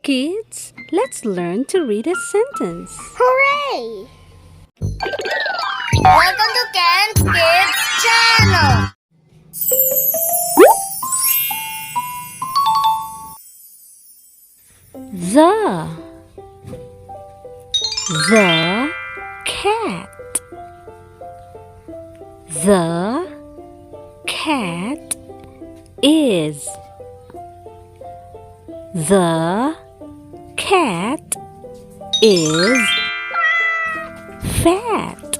Kids, let's learn to read a sentence. Hooray! Welcome to Ken's Kids channel. The cat. The cat is. The cat is fat.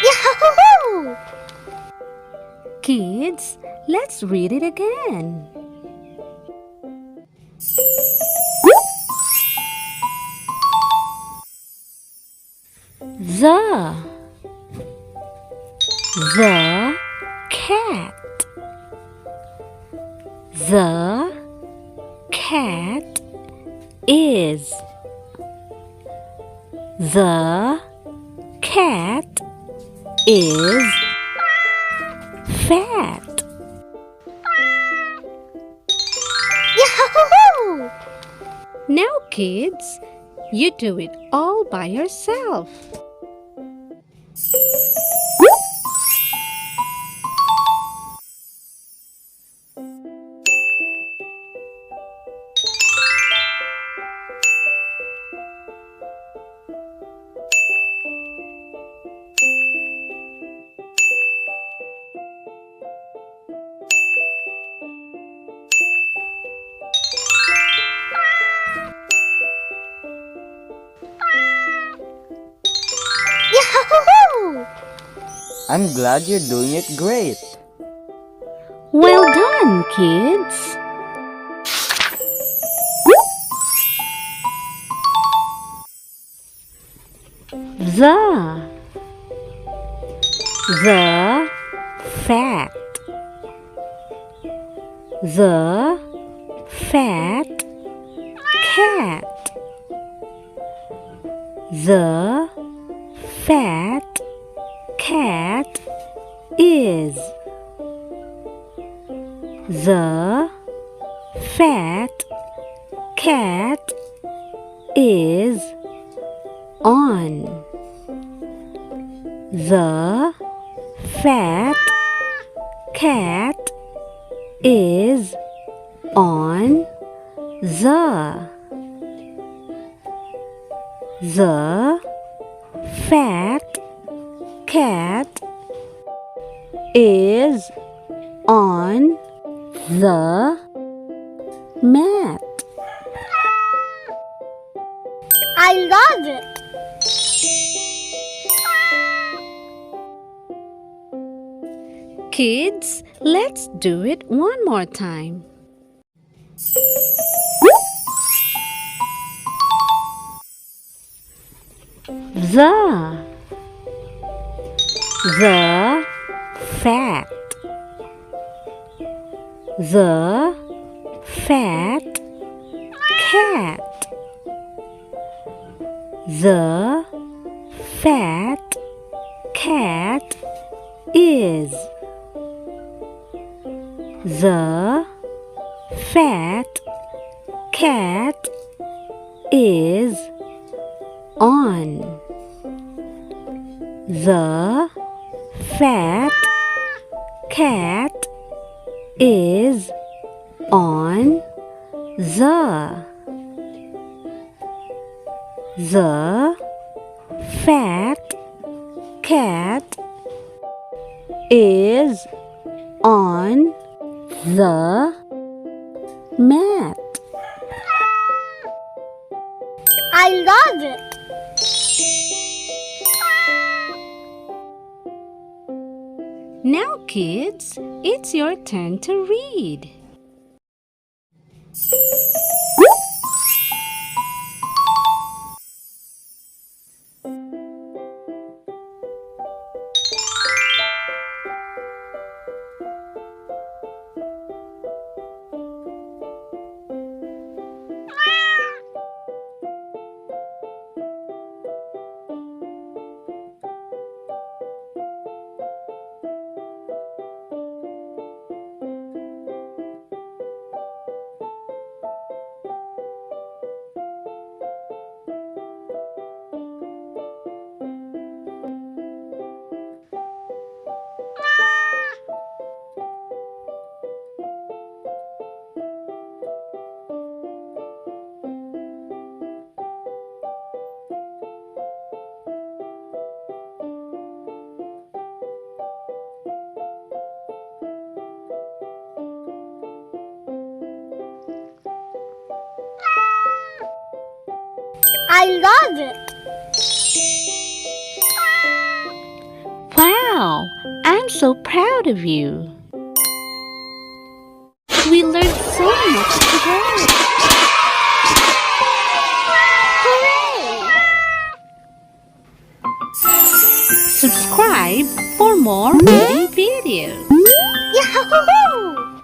Yahoo! Kids, let's read it again. The cat. The cat is. The cat is fat. Yahoo! Now, kids, you do it all by yourself. Yahoo! I'm glad you're doing it great. Well done, kids. The fat. The fat cat. The fat cat is. The fat cat is on. The fat cat is on the. The fat cat is on the mat. I love it. Kids, let's do it one more time. The fat. The fat cat. The fat cat is. The fat cat is on. The fat cat is on the. The fat cat is on the mat. I love it. Now, kids, it's your turn to read. love it. Wow! I'm so proud of you. We learned so much today. Hooray! Subscribe for more reading videos. Yahoo!